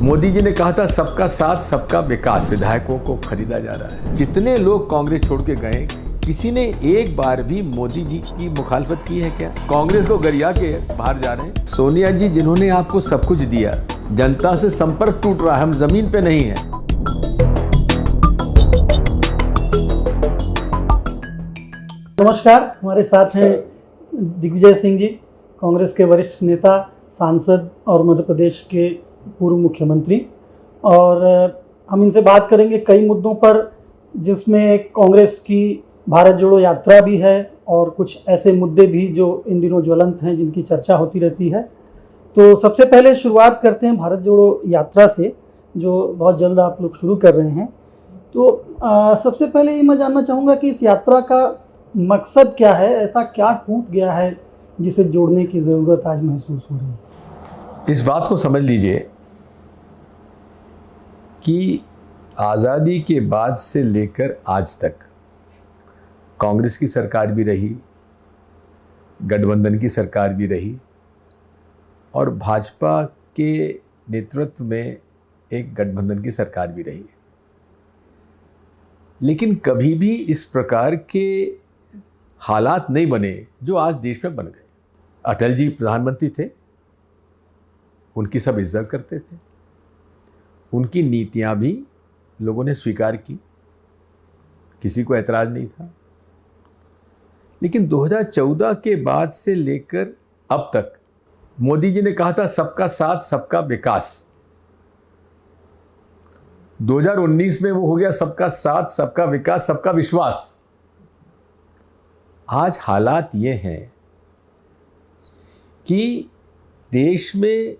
मोदी जी ने कहा था सबका साथ सबका विकास। विधायकों को खरीदा जा रहा है। जितने लोग कांग्रेस छोड़ के गए, किसी ने एक बार भी मोदी जी की मुखालफत की है क्या? कांग्रेस को गरिया के बाहर जा रहे हैं। सोनिया जी जिन्होंने आपको सब कुछ दिया, जनता से संपर्क टूट रहा है, हम जमीन पे नहीं है। नमस्कार, हमारे साथ हैं दिग्विजय सिंह जी, कांग्रेस के वरिष्ठ नेता, सांसद और मध्य प्रदेश के पूर्व मुख्यमंत्री। और हम इनसे बात करेंगे कई मुद्दों पर, जिसमें कांग्रेस की भारत जोड़ो यात्रा भी है और कुछ ऐसे मुद्दे भी जो इन दिनों ज्वलंत हैं, जिनकी चर्चा होती रहती है। तो सबसे पहले शुरुआत करते हैं भारत जोड़ो यात्रा से, जो बहुत जल्द आप लोग शुरू कर रहे हैं। तो सबसे पहले ये मैं जानना चाहूँगा कि इस यात्रा का मकसद क्या है? ऐसा क्या टूट गया है जिसे जोड़ने की ज़रूरत आज महसूस हो रही है? इस बात को समझ लीजिए कि आज़ादी के बाद से लेकर आज तक कांग्रेस की सरकार भी रही, गठबंधन की सरकार भी रही और भाजपा के नेतृत्व में एक गठबंधन की सरकार भी रही, लेकिन कभी भी इस प्रकार के हालात नहीं बने जो आज देश में बन गए। अटल जी प्रधानमंत्री थे, उनकी सब इज्जत करते थे, उनकी नीतियां भी लोगों ने स्वीकार की, किसी को ऐतराज नहीं था। लेकिन 2014 के बाद से लेकर अब तक मोदी जी ने कहा था सबका साथ सबका विकास। 2019 में वो हो गया सबका साथ सबका विकास सबका विश्वास। आज हालात ये हैं कि देश में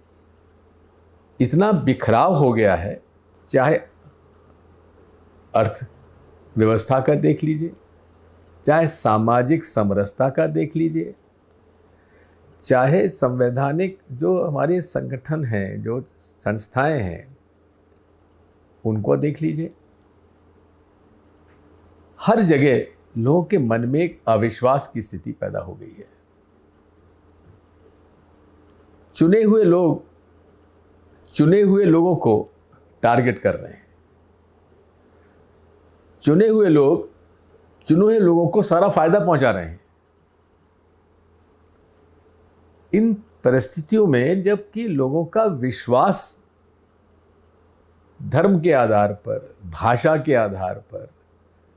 इतना बिखराव हो गया है, चाहे अर्थव्यवस्था का देख लीजिए, चाहे सामाजिक समरसता का देख लीजिए, चाहे संवैधानिक जो हमारे संगठन हैं, जो संस्थाएं हैं, उनको देख लीजिए। हर जगह लोगों के मन में एक अविश्वास की स्थिति पैदा हो गई है। चुने हुए लोगों को टारगेट कर रहे हैं। चुने हुए लोगों को सारा फायदा पहुंचा रहे हैं। इन परिस्थितियों में जबकि लोगों का विश्वास धर्म के आधार पर, भाषा के आधार पर,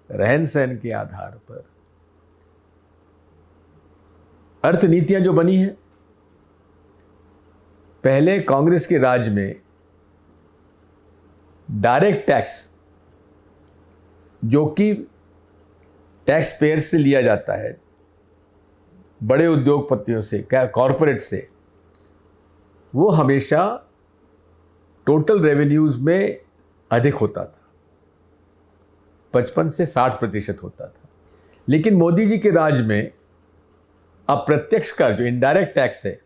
रहन सहन के आधार पर, अर्थनीतियां जो बनी हैं, पहले कांग्रेस के राज में डायरेक्ट टैक्स जो कि टैक्स पेयर से लिया जाता है, बड़े उद्योगपतियों से, कॉरपोरेट से, वो हमेशा टोटल रेवेन्यूज में अधिक होता था, 55 से 60% होता था। लेकिन मोदी जी के राज में अप्रत्यक्ष कर, जो इनडायरेक्ट टैक्स है,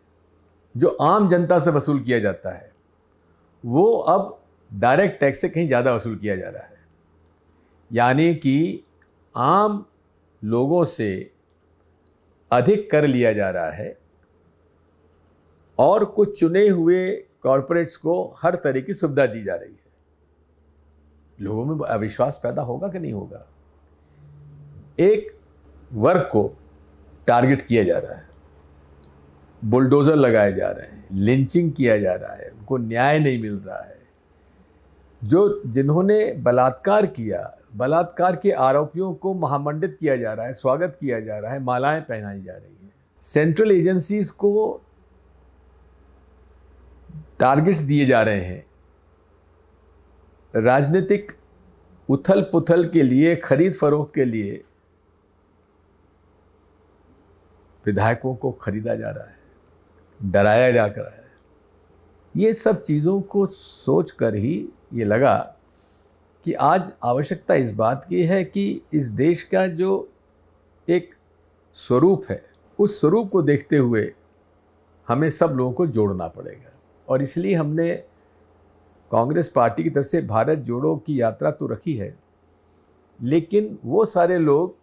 जो आम जनता से वसूल किया जाता है, वो अब डायरेक्ट टैक्स से कहीं ज़्यादा वसूल किया जा रहा है। यानी कि आम लोगों से अधिक कर लिया जा रहा है और कुछ चुने हुए कॉरपोरेट्स को हर तरह की सुविधा दी जा रही है। लोगों में अविश्वास पैदा होगा कि नहीं होगा? एक वर्ग को टारगेट किया जा रहा है, बुलडोजर लगाए जा रहे हैं, लिंचिंग किया जा रहा है, उनको न्याय नहीं मिल रहा है। जिन्होंने बलात्कार किया, बलात्कार के आरोपियों को महामंडित किया जा रहा है, स्वागत किया जा रहा है, मालाएं पहनाई जा रही हैं। सेंट्रल एजेंसीज को टारगेट्स दिए जा रहे हैं। राजनीतिक उथल पुथल के लिए, खरीद फरोख्त के लिए विधायकों को खरीदा जा रहा है, डराया जा रहा है। ये सब चीज़ों को सोचकर ही ये लगा कि आज आवश्यकता इस बात की है कि इस देश का जो एक स्वरूप है, उस स्वरूप को देखते हुए हमें सब लोगों को जोड़ना पड़ेगा। और इसलिए हमने कांग्रेस पार्टी की तरफ से भारत जोड़ो की यात्रा तो रखी है, लेकिन वो सारे लोग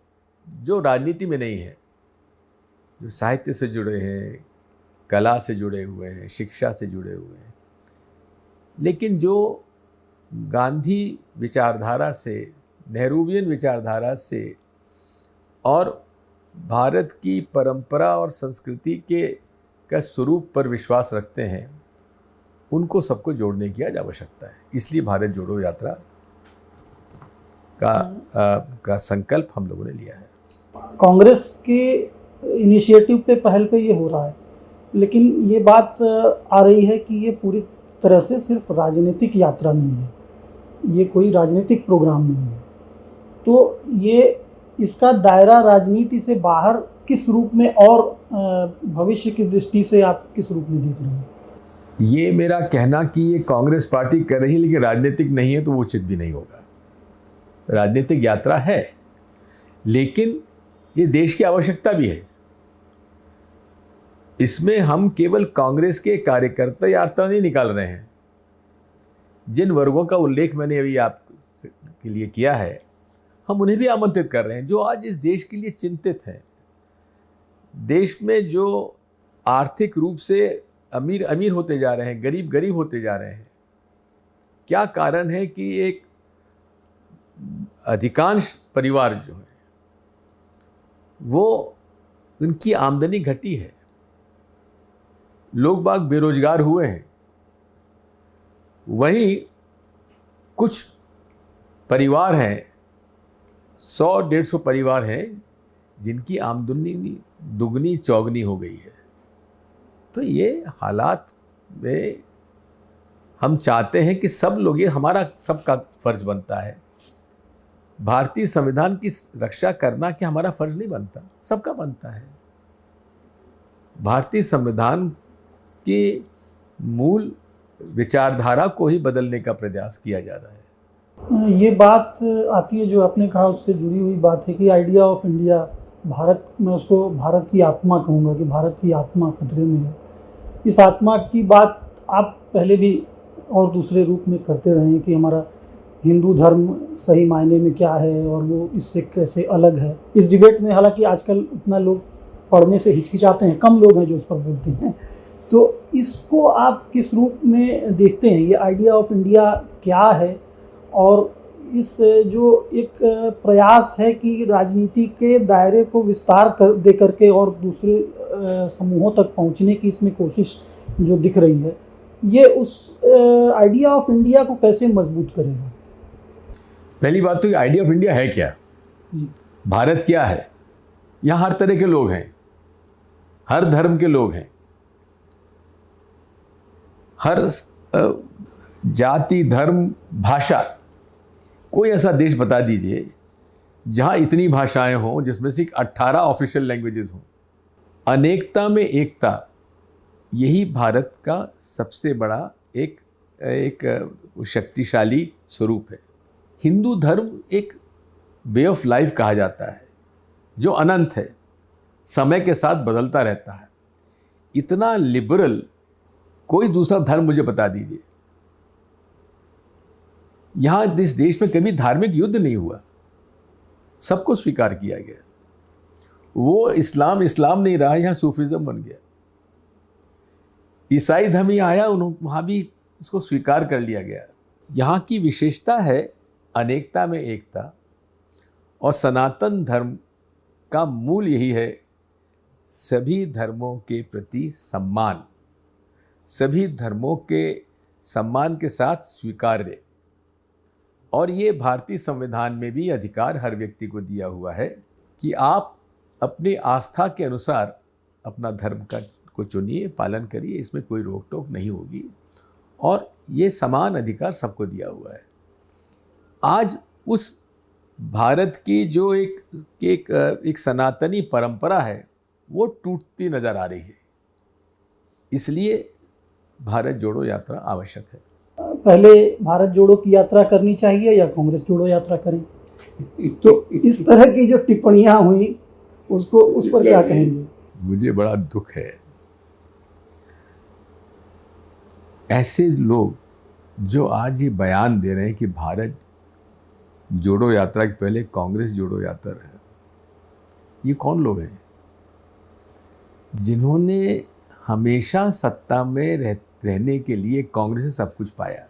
जो राजनीति में नहीं हैं, जो साहित्य से जुड़े हैं, कला से जुड़े हुए हैं, शिक्षा से जुड़े हुए हैं, लेकिन जो गांधी विचारधारा से, नेहरूवियन विचारधारा से और भारत की परंपरा और संस्कृति के का स्वरूप पर विश्वास रखते हैं, उनको सबको जोड़ने की आज आवश्यकता है। इसलिए भारत जोड़ो यात्रा का संकल्प हम लोगों ने लिया है। कांग्रेस के इनिशिएटिव पे, पहल पे ये हो रहा है, लेकिन ये बात आ रही है कि ये पूरी तरह से सिर्फ राजनीतिक यात्रा नहीं है, ये कोई राजनीतिक प्रोग्राम नहीं है। तो ये इसका दायरा राजनीति से बाहर किस रूप में और भविष्य की दृष्टि से आप किस रूप में देख रहे हैं? ये मेरा कहना कि ये कांग्रेस पार्टी कर रही है लेकिन राजनीतिक नहीं है, तो वो उचित भी नहीं होगा। राजनीतिक यात्रा है, लेकिन ये देश की आवश्यकता भी है। इसमें हम केवल कांग्रेस के कार्यकर्ता यात्रा नहीं निकाल रहे हैं। जिन वर्गों का उल्लेख मैंने अभी आपके लिए किया है, हम उन्हें भी आमंत्रित कर रहे हैं जो आज इस देश के लिए चिंतित हैं। देश में जो आर्थिक रूप से अमीर अमीर होते जा रहे हैं, गरीब गरीब होते जा रहे हैं, क्या कारण है कि एक अधिकांश परिवार जो है वो उनकी आमदनी घटी है, लोग बाग बेरोजगार हुए हैं। वहीं कुछ परिवार हैं, 100-150 परिवार हैं जिनकी आमदनी दुगनी चौगनी हो गई है। तो ये हालात में हम चाहते हैं कि सब लोग, ये हमारा सबका फर्ज बनता है। भारतीय संविधान की रक्षा करना कि हमारा फर्ज नहीं बनता, सबका बनता है। भारतीय संविधान की मूल विचारधारा को ही बदलने का प्रयास किया जा रहा है। ये बात आती है, जो आपने कहा उससे जुड़ी हुई बात है कि आइडिया ऑफ इंडिया, भारत, मैं उसको भारत की आत्मा कहूँगा कि भारत की आत्मा खतरे में है। इस आत्मा की बात आप पहले भी और दूसरे रूप में करते रहे हैं कि हमारा हिंदू धर्म सही मायने में क्या है और वो इससे कैसे अलग है। इस डिबेट में हालांकि आजकल उतना लोग पढ़ने से हिचकिचाते हैं, कम लोग हैं जो उस पर बोलते हैं। तो इसको आप किस रूप में देखते हैं? ये आइडिया ऑफ इंडिया क्या है? और इस जो एक प्रयास है कि राजनीति के दायरे को विस्तार दे करके और दूसरे समूहों तक पहुंचने की इसमें कोशिश जो दिख रही है, ये उस आइडिया ऑफ इंडिया को कैसे मजबूत करेगा? पहली बात तो ये आइडिया ऑफ इंडिया है क्या, भारत क्या है। यहाँ हर तरह के लोग हैं, हर धर्म के लोग हैं, हर जाति, धर्म, भाषा। कोई ऐसा देश बता दीजिए जहाँ इतनी भाषाएं हों, जिसमें से 18 ऑफिशियल लैंग्वेजेस हों। अनेकता में एकता, यही भारत का सबसे बड़ा एक शक्तिशाली स्वरूप है। हिंदू धर्म एक वे ऑफ लाइफ कहा जाता है जो अनंत है, समय के साथ बदलता रहता है। इतना लिबरल कोई दूसरा धर्म मुझे बता दीजिए। यहाँ इस देश में कभी धार्मिक युद्ध नहीं हुआ, सबको स्वीकार किया गया। वो इस्लाम नहीं रहा, यहाँ सूफिज्म बन गया। ईसाई धर्म यहाँ आया, वहाँ भी उसको स्वीकार कर लिया गया। यहाँ की विशेषता है अनेकता में एकता, और सनातन धर्म का मूल यही है, सभी धर्मों के प्रति सम्मान, सभी धर्मों के सम्मान के साथ स्वीकार्य। और ये भारतीय संविधान में भी अधिकार हर व्यक्ति को दिया हुआ है कि आप अपनी आस्था के अनुसार अपना धर्म को चुनिए, पालन करिए, इसमें कोई रोक टोक नहीं होगी। और ये समान अधिकार सबको दिया हुआ है। आज उस भारत की जो एक सनातनी परंपरा है, वो टूटती नज़र आ रही है। इसलिए भारत जोड़ो यात्रा आवश्यक है। पहले भारत जोड़ो की यात्रा करनी चाहिए या कांग्रेस जोड़ो यात्रा करें? तो इस तरह की जो टिप्पणियां हुई उस पर क्या कहेंगे? मुझे बड़ा दुख है, ऐसे लोग जो आज ये बयान दे रहे हैं कि भारत जोड़ो यात्रा के पहले कांग्रेस जोड़ो यात्रा है। ये कौन लोग हैं जिन्होंने हमेशा सत्ता में रहने के लिए कांग्रेस से सब कुछ पाया?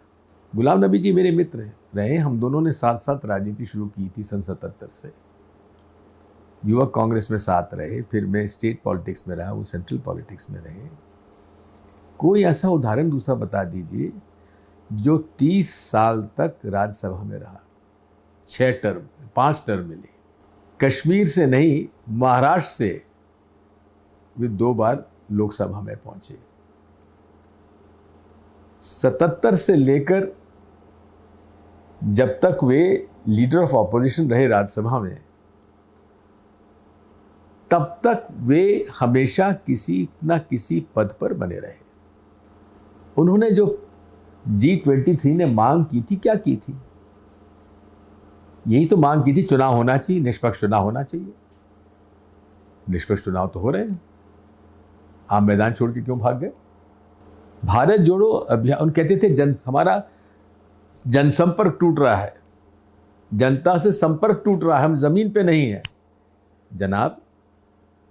गुलाम नबी जी मेरे मित्र रहे, हम दोनों ने साथ साथ राजनीति शुरू की थी सन 77 से। युवक कांग्रेस में साथ रहे, फिर मैं स्टेट पॉलिटिक्स में रहा, वो सेंट्रल पॉलिटिक्स में रहे। कोई ऐसा उदाहरण दूसरा बता दीजिए जो 30 साल तक राज्यसभा में रहा, 5 टर्म मिली। कश्मीर से नहीं, महाराष्ट्र से वे 2 बार लोकसभा में पहुंचे। 77 से लेकर जब तक वे लीडर ऑफ ऑपोजिशन रहे राज्यसभा में, तब तक वे हमेशा किसी न किसी पद पर बने रहे। उन्होंने जो G23 ने मांग की थी, क्या की थी? यही तो मांग की थी, चुनाव होना चाहिए, निष्पक्ष चुनाव होना चाहिए। निष्पक्ष चुनाव तो हो रहे हैं, आप मैदान छोड़ के क्यों भाग गए? भारत जोड़ो अभियान, उन कहते थे हमारा जनसंपर्क टूट रहा है, जनता से संपर्क टूट रहा है, हम जमीन पे नहीं है। जनाब,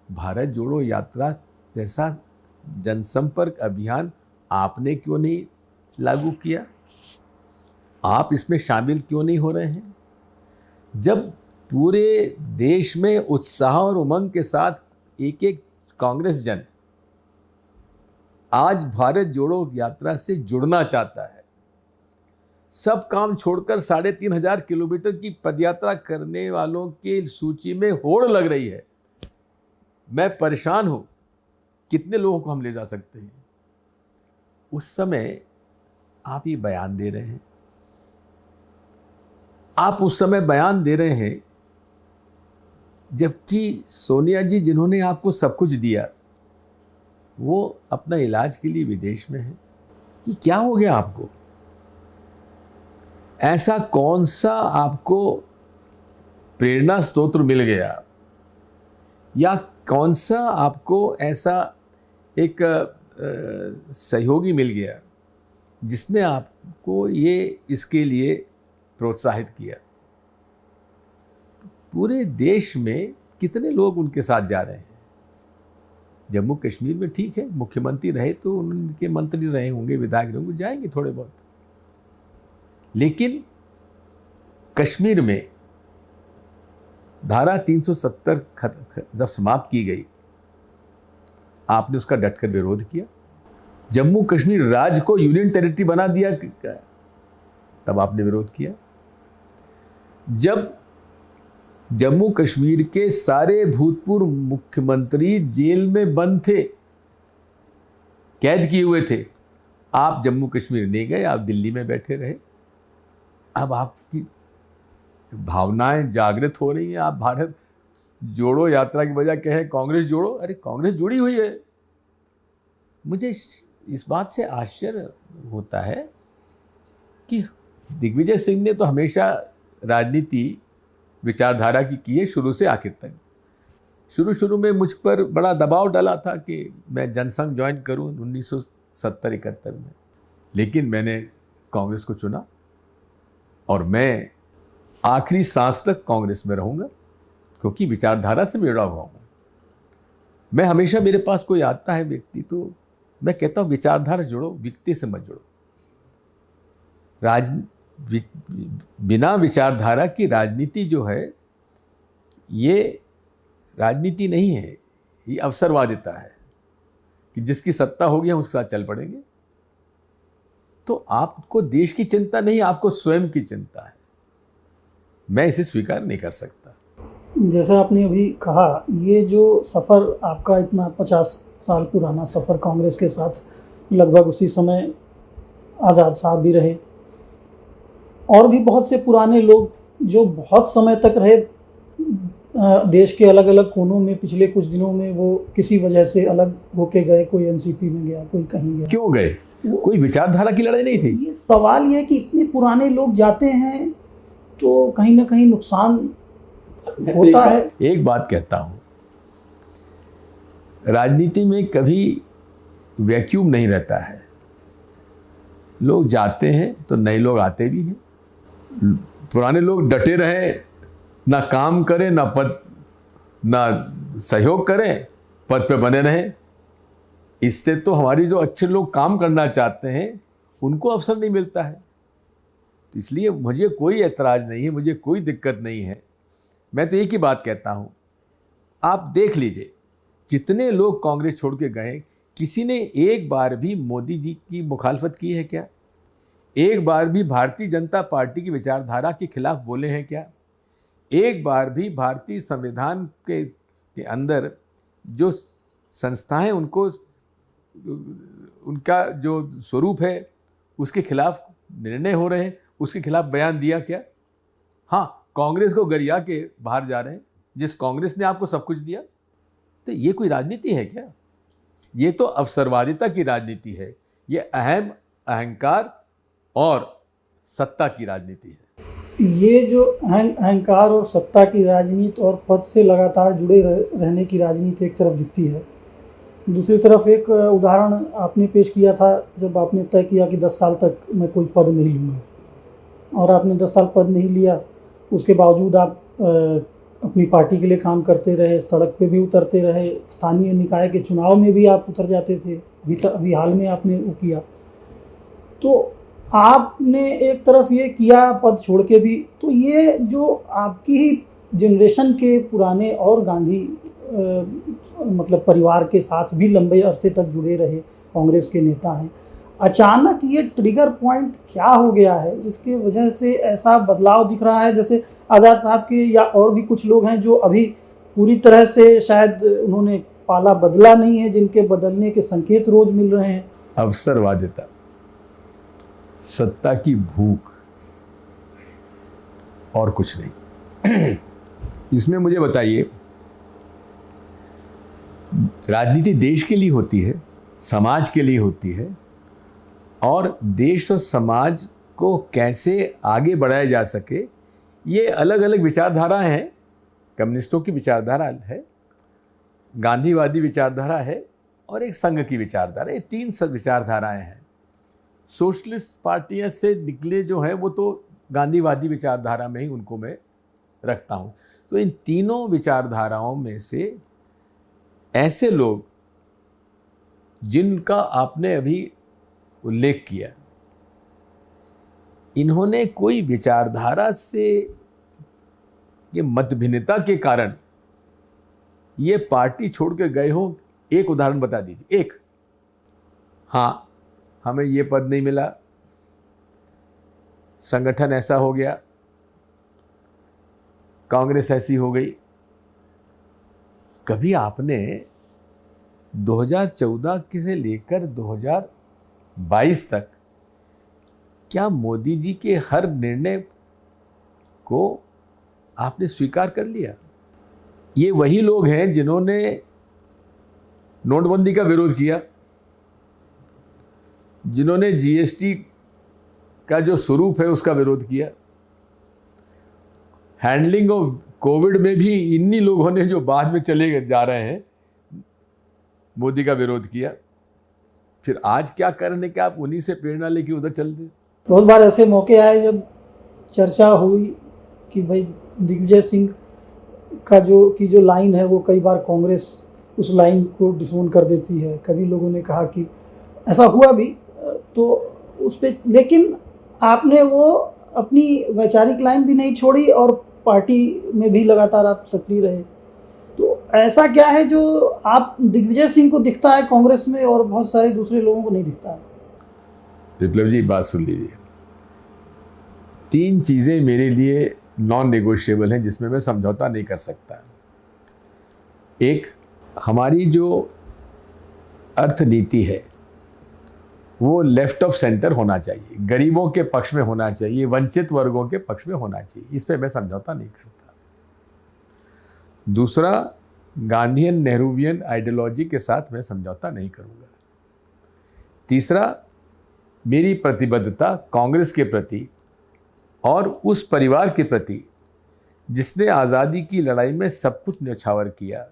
भारत जोड़ो यात्रा जैसा जनसंपर्क अभियान आपने क्यों नहीं लागू किया? आप इसमें शामिल क्यों नहीं हो रहे हैं? जब पूरे देश में उत्साह और उमंग के साथ एक एक कांग्रेस जन आज भारत जोड़ो यात्रा से जुड़ना चाहता है, सब काम छोड़कर 3,500 किलोमीटर की पदयात्रा करने वालों की सूची में होड़ लग रही है, मैं परेशान हूं, कितने लोगों को हम ले जा सकते हैं? उस समय आप ये बयान दे रहे हैं, आप उस समय बयान दे रहे हैं जबकि सोनिया जी जिन्होंने आपको सब कुछ दिया, वो अपना इलाज के लिए विदेश में है। ये क्या हो गया आपको? ऐसा कौन सा आपको प्रेरणा स्रोत मिल गया, या कौन सा आपको ऐसा एक सहयोगी मिल गया जिसने आपको ये इसके लिए प्रोत्साहित किया? पूरे देश में कितने लोग उनके साथ जा रहे हैं? जम्मू कश्मीर में ठीक है, मुख्यमंत्री रहे तो उनके मंत्री रहे होंगे, विधायक रहे होंगे, जाएंगे थोड़े बहुत, लेकिन कश्मीर में धारा 370 जब समाप्त की गई, आपने उसका डटकर विरोध किया। जम्मू कश्मीर राज्य को यूनियन टेरिटरी बना दिया, तब आपने विरोध किया। जब जम्मू कश्मीर के सारे भूतपूर्व मुख्यमंत्री जेल में बंद थे, कैद किए हुए थे, आप जम्मू कश्मीर नहीं गए, आप दिल्ली में बैठे रहे। अब आपकी भावनाएं जागृत हो रही हैं, आप भारत जोड़ो यात्रा की बजाय कहें कांग्रेस जोड़ो। अरे कांग्रेस जुड़ी हुई है। मुझे इस बात से आश्चर्य होता है कि दिग्विजय सिंह ने तो हमेशा राजनीति विचारधारा की है, शुरू से आखिर तक। शुरू में मुझ पर बड़ा दबाव डाला था कि मैं जनसंघ ज्वाइन करूं 1970-71 में, लेकिन मैंने कांग्रेस को चुना और मैं आखिरी सांस तक कांग्रेस में रहूंगा, क्योंकि विचारधारा से जुड़ा हुआ हूं मैं। हमेशा मेरे पास कोई आता है व्यक्ति, तो मैं कहता हूं विचारधारा जुड़ो, व्यक्ति से मत जुड़ो। बिना विचारधारा की राजनीति जो है, ये राजनीति नहीं है, ये अवसरवादिता है कि जिसकी सत्ता होगी हम उसके साथ चल पड़ेंगे। तो आपको देश की चिंता नहीं, आपको स्वयं की चिंता है। मैं इसे स्वीकार नहीं कर सकता। जैसा आपने अभी कहा, ये जो सफ़र आपका इतना 50 साल पुराना सफ़र कांग्रेस के साथ, लगभग उसी समय आज़ाद साहब भी रहे और भी बहुत से पुराने लोग जो बहुत समय तक रहे देश के अलग अलग कोनों में। पिछले कुछ दिनों में वो किसी वजह से अलग होके गए, कोई एनसीपी में गया, कोई कहीं गया। क्यों गए? कोई विचारधारा की लड़ाई नहीं थी। ये सवाल ये है कि इतने पुराने लोग जाते हैं तो कहीं ना कहीं नुकसान होता है। एक बात कहता हूं, राजनीति में कभी वैक्यूम नहीं रहता है। लोग जाते हैं तो नए लोग आते भी हैं। पुराने लोग डटे रहे, ना काम करें, ना पद, ना सहयोग करें, पद पे बने रहें। इससे तो हमारी जो अच्छे लोग काम करना चाहते हैं उनको अवसर नहीं मिलता है। तो इसलिए मुझे कोई एतराज़ नहीं है, मुझे कोई दिक्कत नहीं है। मैं तो एक ही बात कहता हूँ, आप देख लीजिए जितने लोग कांग्रेस छोड़ के गए, किसी ने एक बार भी मोदी जी की मुखालफत की है क्या? एक बार भी भारतीय जनता पार्टी की विचारधारा के खिलाफ बोले हैं क्या? एक बार भी भारतीय संविधान के अंदर जो संस्थाएं उनको, उनका जो स्वरूप है उसके खिलाफ निर्णय हो रहे हैं, उसके खिलाफ बयान दिया क्या? हाँ, कांग्रेस को गरिया के बाहर जा रहे हैं, जिस कांग्रेस ने आपको सब कुछ दिया। तो ये कोई राजनीति है क्या? ये तो अवसरवादिता की राजनीति है, ये अहंकार और सत्ता की राजनीति है। ये जो अहंकार और सत्ता की राजनीति और पद से लगातार जुड़े रहने की राजनीति एक तरफ दिखती है, दूसरी तरफ एक उदाहरण आपने पेश किया था जब आपने तय किया कि 10 साल तक मैं कोई पद नहीं लूँगा, और आपने 10 साल पद नहीं लिया। उसके बावजूद आप अपनी पार्टी के लिए काम करते रहे, सड़क पे भी उतरते रहे, स्थानीय निकाय के चुनाव में भी आप उतर जाते थे। अभी हाल में आपने वो किया। तो आपने एक तरफ ये किया पद छोड़ के भी, तो ये जो आपकी ही जनरेशन के पुराने और गांधी मतलब परिवार के साथ भी लंबे अरसे तक जुड़े रहे कांग्रेस के नेता हैं, अचानक ये ट्रिगर पॉइंट क्या हो गया है जिसके वजह से ऐसा बदलाव दिख रहा है? जैसे आज़ाद साहब के या और भी कुछ लोग हैं जो अभी पूरी तरह से शायद उन्होंने पाला बदला नहीं है, जिनके बदलने के संकेत रोज मिल रहे हैं। अवसरवादिता, सत्ता की भूख और कुछ नहीं। इसमें मुझे बताइए, राजनीति देश के लिए होती है, समाज के लिए होती है, और देश और समाज को कैसे आगे बढ़ाया जा सके, ये अलग अलग विचारधाराएं हैं। कम्युनिस्टों की विचारधारा है, गांधीवादी विचारधारा है, और एक संघ की विचारधारा। ये 3 विचारधाराएं हैं। सोशलिस्ट पार्टियां से निकले जो है वो तो गांधीवादी विचारधारा में ही उनको मैं रखता हूँ। तो इन तीनों विचारधाराओं में से ऐसे लोग जिनका आपने अभी उल्लेख किया, इन्होंने कोई विचारधारा से ये मतभिन्नता के कारण ये पार्टी छोड़ के गए हो, एक उदाहरण बता दीजिए। एक, हाँ हमें ये पद नहीं मिला, संगठन ऐसा हो गया, कांग्रेस ऐसी हो गई। कभी आपने 2014 से लेकर 2022 तक क्या मोदी जी के हर निर्णय को आपने स्वीकार कर लिया? ये वही लोग हैं जिन्होंने नोटबंदी का विरोध किया, जिन्होंने जीएसटी का जो स्वरूप है उसका विरोध किया, हैंडलिंग ऑफ कोविड में भी इन्हीं लोगों ने जो बाद में चले जा रहे हैं मोदी का विरोध किया। फिर आज क्या करने के आप उन्हीं से प्रेरणा लेके उधर चल रहे। बहुत बार ऐसे मौके आए जब चर्चा हुई कि भाई दिग्विजय सिंह का जो लाइन है वो कई बार कांग्रेस उस लाइन को डिसोन कर देती है। कभी लोगों ने कहा कि ऐसा हुआ भी, तो उस पर, लेकिन आपने वो अपनी वैचारिक लाइन भी नहीं छोड़ी और पार्टी में भी लगातार आप सक्रिय रहे। तो ऐसा क्या है जो आप दिग्विजय सिंह को दिखता है कांग्रेस में और बहुत सारे दूसरे लोगों को नहीं दिखता है? विप्लव जी, बात सुन लीजिए। 3 चीज़ें मेरे लिए नॉन नेगोशिएबल हैं जिसमें मैं समझौता नहीं कर सकता। एक, हमारी जो अर्थनीति है वो लेफ्ट ऑफ सेंटर होना चाहिए, गरीबों के पक्ष में होना चाहिए, वंचित वर्गों के पक्ष में होना चाहिए। इस पे मैं समझौता नहीं करता। दूसरा, गांधीयन नेहरूवियन आइडियोलॉजी के साथ मैं समझौता नहीं करूँगा। तीसरा, मेरी प्रतिबद्धता कांग्रेस के प्रति और उस परिवार के प्रति जिसने आज़ादी की लड़ाई में सब कुछ न्यौछावर किया,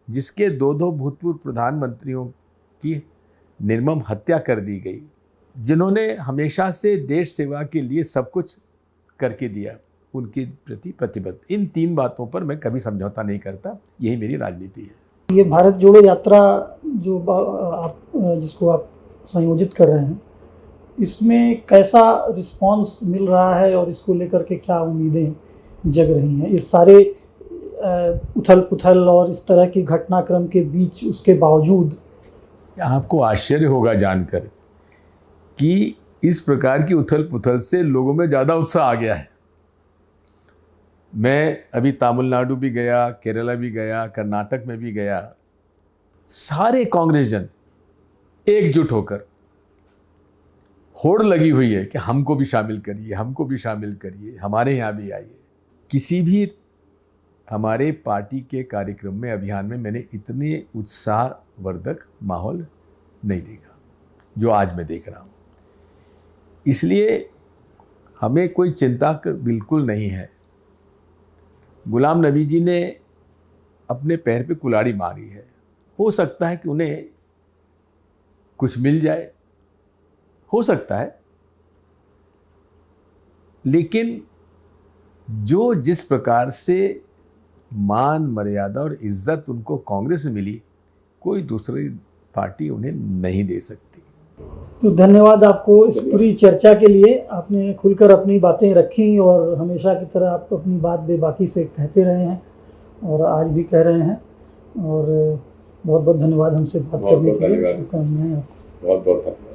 जिसके 2 भूतपूर्व प्रधानमंत्रियों की निर्मम हत्या कर दी गई, जिन्होंने हमेशा से देश सेवा के लिए सब कुछ करके दिया, उनके प्रति प्रतिबद्ध। इन 3 बातों पर मैं कभी समझौता नहीं करता। यही मेरी राजनीति है। ये भारत जोड़ो यात्रा जो जिसको आप संयोजित कर रहे हैं, इसमें कैसा रिस्पांस मिल रहा है और इसको लेकर के क्या उम्मीदें जग रही हैं इस सारे उथल पुथल और इस तरह की घटनाक्रम के बीच उसके बावजूद? आपको आश्चर्य होगा जानकर कि इस प्रकार की उथल पुथल से लोगों में ज़्यादा उत्साह आ गया है। मैं अभी तमिलनाडु भी गया, केरला भी गया, कर्नाटक में भी गया। सारे कांग्रेस जन एकजुट होकर होड़ लगी हुई है कि हमको भी शामिल करिए, हमको भी शामिल करिए, हमारे यहाँ भी आइए। किसी भी हमारे पार्टी के कार्यक्रम में, अभियान में मैंने इतने उत्साहवर्धक माहौल नहीं देखा जो आज मैं देख रहा हूँ। इसलिए हमें कोई चिंता बिल्कुल नहीं है। गुलाम नबी जी ने अपने पैर पे कुल्हाड़ी मारी है। हो सकता है कि उन्हें कुछ मिल जाए, हो सकता है, लेकिन जो जिस प्रकार से मान, मर्यादा और इज्जत उनको कांग्रेस से मिली, कोई दूसरी पार्टी उन्हें नहीं दे सकती। तो धन्यवाद आपको इस पूरी चर्चा के लिए। आपने खुलकर अपनी बातें रखी और हमेशा की तरह आप अपनी बात बेबाकी से कहते रहे हैं और आज भी कह रहे हैं। और बहुत बहुत धन्यवाद हमसे बात करने के लिए। बहुत बहुत धन्यवाद।